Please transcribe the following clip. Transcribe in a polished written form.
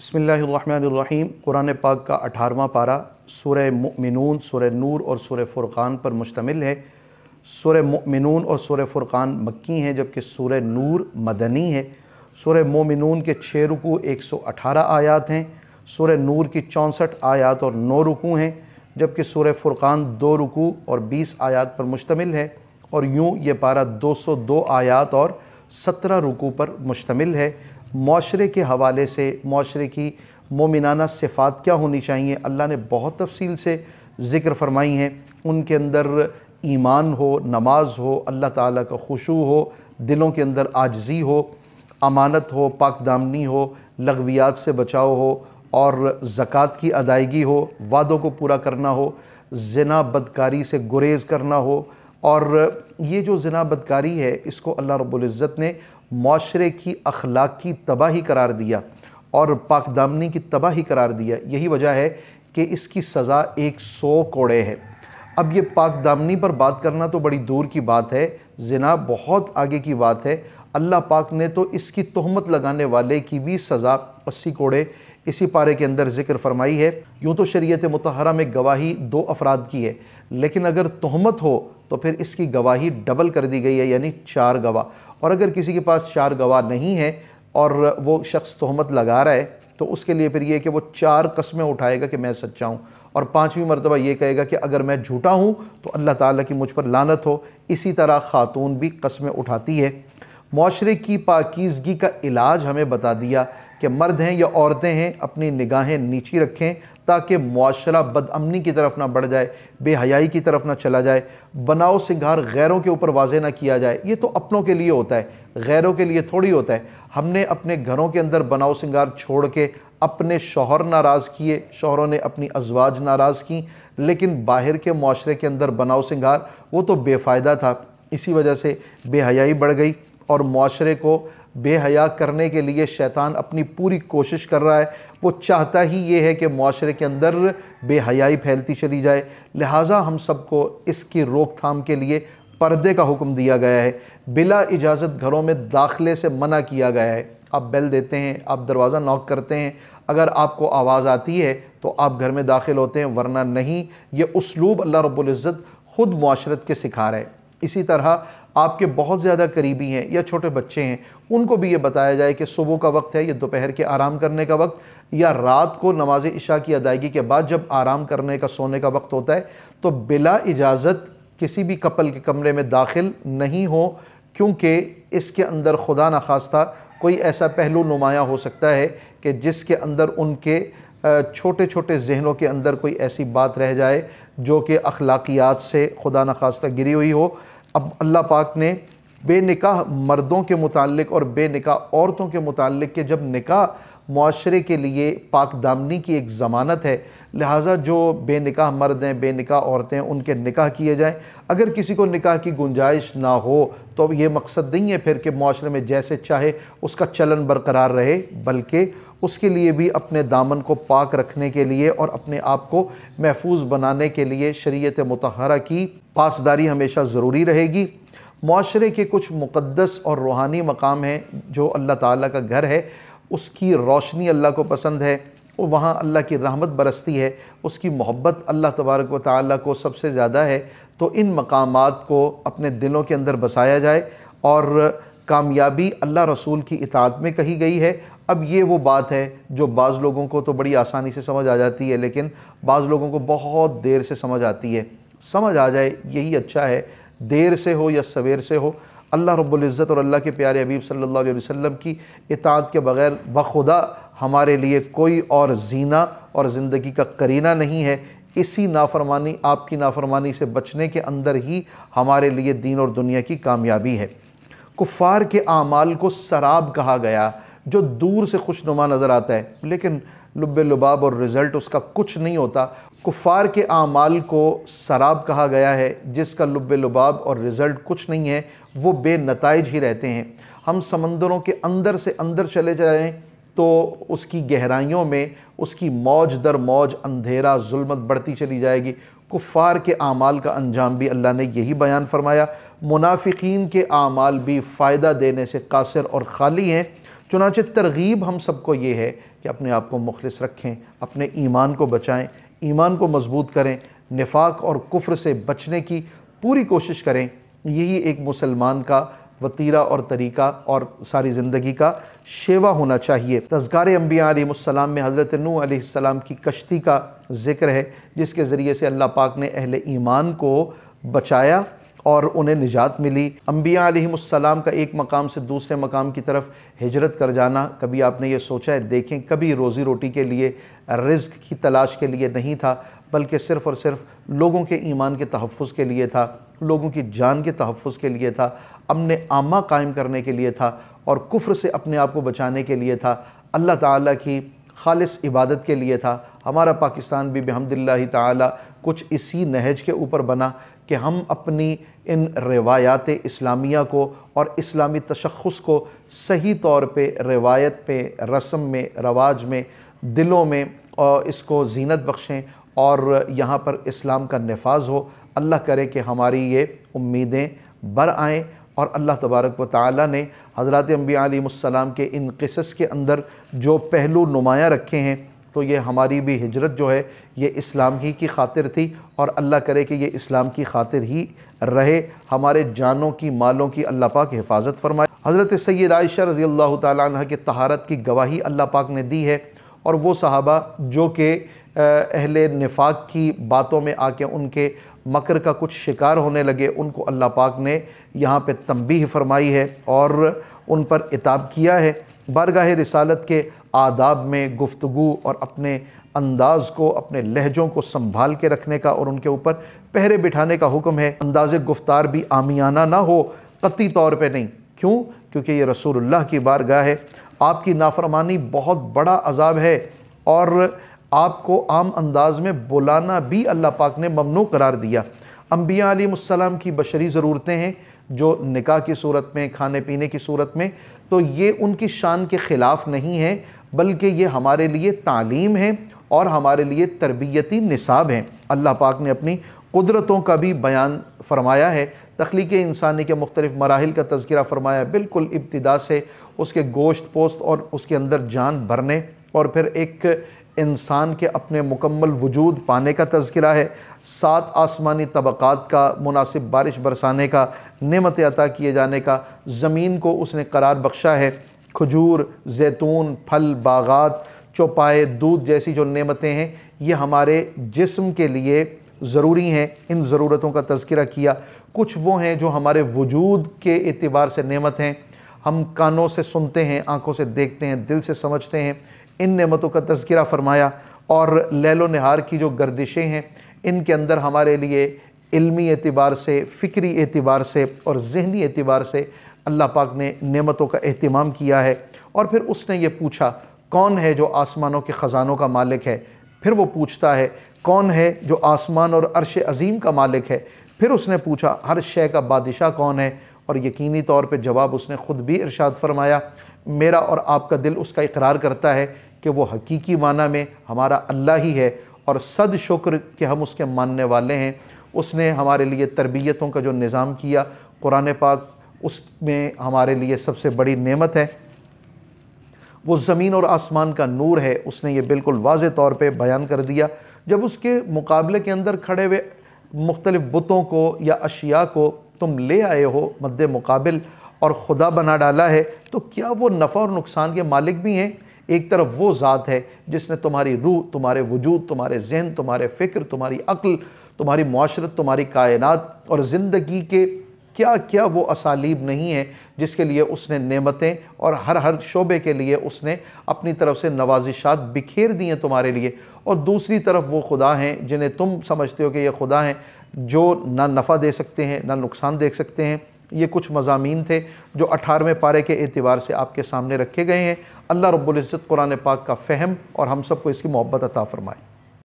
بسم اللہ الرحمن الرحیم۔ قرآن پاک کا 18واں پارہ سورہ مؤمنون، سورہ نور اور سورہ فرقان پر مشتمل ہے۔ سورہ مؤمنون اور سورہ فرقان مکی ہیں جبکہ سورہ نور مدنی ہے۔ سورہ مؤمنون کے 6 رکوع 118 آیات ہیں، سورہ نور کی 64 آیات اور 9 رکوع ہیں، جبکہ سورہ فرقان 2 رکوع اور 20 آیات پر مشتمل ہے، اور یوں یہ پارہ 202 آیات اور 17 رکوع پر مشتمل ہے۔ معاشرے کے حوالے سے معاشرے کی مومنانہ صفات کیا ہونی چاہیے اللہ نے بہت تفصیل سے ذکر فرمائی ہیں۔ ان کے اندر ایمان ہو، نماز ہو، اللہ تعالیٰ کا خشوع ہو، دلوں کے اندر عاجزی ہو، امانت ہو، پاک دامنی ہو، لغویات سے بچاؤ ہو، اور زکوٰۃ کی ادائیگی ہو، وعدوں کو پورا کرنا ہو، زنا بدکاری سے گریز کرنا ہو۔ اور یہ جو زنا بدکاری ہے اس کو اللہ رب العزت نے معاشرے کی اخلاق کی تباہی قرار دیا اور پاک دامنی کی تباہی قرار دیا۔ یہی وجہ ہے کہ اس کی سزا 100 کوڑے ہے۔ اب یہ پاک دامنی پر بات کرنا تو بڑی دور کی بات ہے، زنا بہت آگے کی بات ہے۔ اللہ پاک نے تو اس کی تہمت لگانے والے کی بھی سزا 80 کوڑے اسی پارے کے اندر ذکر فرمائی ہے۔ یوں تو شریعت مطہرہ میں گواہی 2 افراد کی ہے، لیکن اگر تہمت ہو تو پھر اس کی گواہی ڈبل کر دی گئی ہے، یعنی 4 گواہ۔ اور اگر کسی کے پاس 4 گواہ نہیں ہیں اور وہ شخص تہمت لگا رہا ہے تو اس کے لیے پھر یہ کہ وہ 4 قسمیں اٹھائے گا کہ میں سچا ہوں، اور 5ویں مرتبہ یہ کہے گا کہ اگر میں جھوٹا ہوں تو اللہ تعالیٰ کی مجھ پر لعنت ہو۔ اسی طرح خاتون بھی قسمیں اٹھاتی ہے۔ معاشرے کی پاکیزگی کا علاج ہمیں بتا دیا کہ مرد ہیں یا عورتیں ہیں اپنی نگاہیں نیچی رکھیں تاکہ معاشرہ بد امنی کی طرف نہ بڑھ جائے، بے حیائی کی طرف نہ چلا جائے۔ بناؤ سنگھار غیروں کے اوپر واضح نہ کیا جائے، یہ تو اپنوں کے لیے ہوتا ہے، غیروں کے لیے تھوڑی ہوتا ہے۔ ہم نے اپنے گھروں کے اندر بناؤ سنگھار چھوڑ کے اپنے شوہر ناراض کیے، شوہروں نے اپنی ازواج ناراض کیں، لیکن باہر کے معاشرے کے اندر بناؤ سنگھار وہ تو بے فائدہ تھا۔ اسی وجہ سے بے حیائی بڑھ گئی، اور معاشرے کو بے حیا کرنے کے لیے شیطان اپنی پوری کوشش کر رہا ہے۔ وہ چاہتا ہی یہ ہے کہ معاشرے کے اندر بے حیائی پھیلتی چلی جائے، لہٰذا ہم سب کو اس کی روک تھام کے لیے پردے کا حکم دیا گیا ہے۔ بلا اجازت گھروں میں داخلے سے منع کیا گیا ہے۔ آپ بیل دیتے ہیں، آپ دروازہ نوک کرتے ہیں، اگر آپ کو آواز آتی ہے تو آپ گھر میں داخل ہوتے ہیں، ورنہ نہیں۔ یہ اسلوب اللہ رب العزت خود معاشرت کے سکھا رہے ہیں۔ اسی طرح آپ کے بہت زیادہ قریبی ہیں یا چھوٹے بچے ہیں، ان کو بھی یہ بتایا جائے کہ صبح کا وقت ہے، یہ دوپہر کے آرام کرنے کا وقت، یا رات کو نماز عشاء کی ادائیگی کے بعد جب آرام کرنے کا سونے کا وقت ہوتا ہے تو بلا اجازت کسی بھی کپل کے کمرے میں داخل نہیں ہو، کیونکہ اس کے اندر خدا نخواستہ کوئی ایسا پہلو نمایاں ہو سکتا ہے کہ جس کے اندر ان کے چھوٹے چھوٹے ذہنوں کے اندر کوئی ایسی بات رہ جائے جو کہ اخلاقیات سے خدا نخواستہ گری ہوئی ہو۔ اب اللہ پاک نے بے نکاح مردوں کے متعلق اور بے نکاح عورتوں کے متعلق کہ جب نکاح معاشرے کے لیے پاک دامنی کی ایک ضمانت ہے، لہٰذا جو بے نکاح مرد ہیں، بے نکاح عورتیں، ان کے نکاح کیے جائیں۔ اگر کسی کو نکاح کی گنجائش نہ ہو تو یہ مقصد نہیں ہے پھر کہ معاشرے میں جیسے چاہے اس کا چلن برقرار رہے، بلکہ اس کے لیے بھی اپنے دامن کو پاک رکھنے کے لیے اور اپنے آپ کو محفوظ بنانے کے لیے شریعت مطہرہ کی پاسداری ہمیشہ ضروری رہے گی۔ معاشرے کے کچھ مقدس اور روحانی مقام ہیں، جو اللہ تعالیٰ کا گھر ہے، اس کی روشنی اللہ کو پسند ہے، وہاں اللہ کی رحمت برستی ہے، اس کی محبت اللہ تبارک و تعالیٰ کو سب سے زیادہ ہے۔ تو ان مقامات کو اپنے دلوں کے اندر بسایا جائے، اور کامیابی اللہ رسول کی اطاعت میں کہی گئی ہے۔ اب یہ وہ بات ہے جو بعض لوگوں کو تو بڑی آسانی سے سمجھ آ جاتی ہے، لیکن بعض لوگوں کو بہت دیر سے سمجھ آتی ہے۔ سمجھ آ جائے یہی اچھا ہے، دیر سے ہو یا سویر سے ہو۔ اللہ رب العزت اور اللہ کے پیارے حبیب صلی اللہ علیہ وسلم کی اطاعت کے بغیر بخدا ہمارے لیے کوئی اور زینہ اور زندگی کا قرینہ نہیں ہے۔ اسی نافرمانی، آپ کی نافرمانی سے بچنے کے اندر ہی ہمارے لیے دین اور دنیا کی کامیابی ہے۔ کفار کے اعمال کو سراب کہا گیا، جو دور سے خوشنما نظر آتا ہے لیکن لب لباب اور رزلٹ اس کا کچھ نہیں ہوتا۔ کفار کے اعمال کو سراب کہا گیا ہے، جس کا لب لباب اور رزلٹ کچھ نہیں ہے، وہ بے نتائج ہی رہتے ہیں۔ ہم سمندروں کے اندر سے اندر چلے جائیں تو اس کی گہرائیوں میں اس کی موج در موج اندھیرا، ظلمت بڑھتی چلی جائے گی۔ کفار کے اعمال کا انجام بھی اللہ نے یہی بیان فرمایا۔ منافقین کے اعمال بھی فائدہ دینے سے قاصر اور خالی ہیں۔ چنانچہ ترغیب ہم سب کو یہ ہے کہ اپنے آپ کو مخلص رکھیں، اپنے ایمان کو بچائیں، ایمان کو مضبوط کریں، نفاق اور کفر سے بچنے کی پوری کوشش کریں۔ یہی ایک مسلمان کا وتیرہ اور طریقہ اور ساری زندگی کا شیوا ہونا چاہیے۔ تذکار انبیاء علیہ السلام میں حضرت نوح علیہ السلام کی کشتی کا ذکر ہے، جس کے ذریعے سے اللہ پاک نے اہل ایمان کو بچایا اور انہیں نجات ملی۔ انبیاء علیہ السلام کا ایک مقام سے دوسرے مقام کی طرف ہجرت کر جانا، کبھی آپ نے یہ سوچا ہے؟ دیکھیں، کبھی روزی روٹی کے لیے، رزق کی تلاش کے لیے نہیں تھا، بلکہ صرف اور صرف لوگوں کے ایمان کے تحفظ کے لیے تھا، لوگوں کی جان کے تحفظ کے لیے تھا، امن عامہ قائم کرنے کے لیے تھا، اور کفر سے اپنے آپ کو بچانے کے لیے تھا، اللہ تعالیٰ کی خالص عبادت کے لیے تھا۔ ہمارا پاکستان بھی بحمد اللہ تعالی کچھ اسی نہج کے اوپر بنا کہ ہم اپنی ان روایات اسلامیہ کو اور اسلامی تشخص کو صحیح طور پہ روایت پہ، رسم میں، رواج میں، دلوں میں اس کو زینت بخشیں اور یہاں پر اسلام کا نفاذ ہو۔ اللہ کرے کہ ہماری یہ امیدیں بر آئیں، اور اللہ تبارک و تعالیٰ نے حضرات انبیاء علیہ السلام کے ان قصص کے اندر جو پہلو نمایاں رکھے ہیں، تو یہ ہماری بھی ہجرت جو ہے یہ اسلام ہی کی خاطر تھی، اور اللہ کرے کہ یہ اسلام کی خاطر ہی رہے۔ ہمارے جانوں کی، مالوں کی اللہ پاک حفاظت فرمائے۔ حضرت سید عائشہ رضی اللہ تعالیٰ عنہ کے طہارت کی گواہی اللہ پاک نے دی ہے، اور وہ صحابہ جو کہ اہل نفاق کی باتوں میں آ کے ان کے مکر کا کچھ شکار ہونے لگے، ان کو اللہ پاک نے یہاں پہ تنبیہ فرمائی ہے اور ان پر عتاب کیا ہے۔ بارگاہ رسالت کے آداب میں گفتگو اور اپنے انداز کو، اپنے لہجوں کو سنبھال کے رکھنے کا اور ان کے اوپر پہرے بٹھانے کا حکم ہے۔ انداز گفتار بھی عامیانہ نہ ہو، قطعی طور پہ نہیں۔ کیوں؟ کیونکہ یہ رسول اللہ کی بارگاہ ہے۔ آپ کی نافرمانی بہت بڑا عذاب ہے، اور آپ کو عام انداز میں بلانا بھی اللہ پاک نے ممنوع قرار دیا۔ انبیاء علیہ السلام کی بشری ضرورتیں ہیں جو نکاح کی صورت میں، کھانے پینے کی صورت میں، تو یہ ان کی شان کے خلاف نہیں ہے، بلکہ یہ ہمارے لیے تعلیم ہے اور ہمارے لیے تربیتی نصاب ہیں۔ اللہ پاک نے اپنی قدرتوں کا بھی بیان فرمایا ہے، تخلیق انسانی کے مختلف مراحل کا تذکرہ فرمایا، بالکل ابتدا سے اس کے گوشت پوست اور اس کے اندر جان بھرنے، اور پھر ایک انسان کے اپنے مکمل وجود پانے کا تذکرہ ہے، 7 آسمانی طبقات کا، مناسب بارش برسانے کا، نعمت عطا کیے جانے کا، زمین کو اس نے قرار بخشا ہے، کھجور، زیتون، پھل، باغات، چوپائے، دودھ جیسی جو نعمتیں ہیں یہ ہمارے جسم کے لیے ضروری ہیں۔ ان ضرورتوں کا تذکرہ کیا۔ کچھ وہ ہیں جو ہمارے وجود کے اعتبار سے نعمت ہیں، ہم کانوں سے سنتے ہیں، آنکھوں سے دیکھتے ہیں، دل سے سمجھتے ہیں، ان نعمتوں کا تذکرہ فرمایا۔ اور لیل و نہار کی جو گردشیں ہیں، ان کے اندر ہمارے لیے علمی اعتبار سے، فکری اعتبار سے اور ذہنی اعتبار سے اللہ پاک نے نعمتوں کا اہتمام کیا ہے۔ اور پھر اس نے یہ پوچھا، کون ہے جو آسمانوں کے خزانوں کا مالک ہے؟ پھر وہ پوچھتا ہے، کون ہے جو آسمان اور عرش عظیم کا مالک ہے؟ پھر اس نے پوچھا، ہر شے کا بادشاہ کون ہے؟ اور یقینی طور پہ جواب اس نے خود بھی ارشاد فرمایا، میرا اور آپ کا دل اس کا اقرار کرتا ہے کہ وہ حقیقی معنی میں ہمارا اللہ ہی ہے، اور صد شکر کہ ہم اس کے ماننے والے ہیں۔ اس نے ہمارے لیے تربیتوں کا جو نظام کیا، قرآن پاک اس میں ہمارے لیے سب سے بڑی نعمت ہے۔ وہ زمین اور آسمان کا نور ہے، اس نے یہ بالکل واضح طور پہ بیان کر دیا۔ جب اس کے مقابلے کے اندر کھڑے ہوئے مختلف بتوں کو یا اشیاء کو تم لے آئے ہو مد مقابل اور خدا بنا ڈالا ہے، تو کیا وہ نفع اور نقصان کے مالک بھی ہیں؟ ایک طرف وہ ذات ہے جس نے تمہاری روح، تمہارے وجود، تمہارے ذہن، تمہارے فکر، تمہاری عقل، تمہاری معاشرت، تمہاری کائنات اور زندگی کے کیا کیا وہ اسالیب نہیں ہیں جس کے لیے اس نے نعمتیں اور ہر شعبے کے لیے اس نے اپنی طرف سے نوازشات بکھیر دی ہیں تمہارے لیے۔ اور دوسری طرف وہ خدا ہیں جنہیں تم سمجھتے ہو کہ یہ خدا ہیں، جو نہ نفع دے سکتے ہیں نہ نقصان دے سکتے ہیں۔ یہ کچھ مضامین تھے جو 18ویں پارے کے اعتبار سے آپ کے سامنے رکھے گئے ہیں۔ اللہ رب العزت قرآن پاک کا فہم اور ہم سب کو اس کی محبت عطا فرمائے۔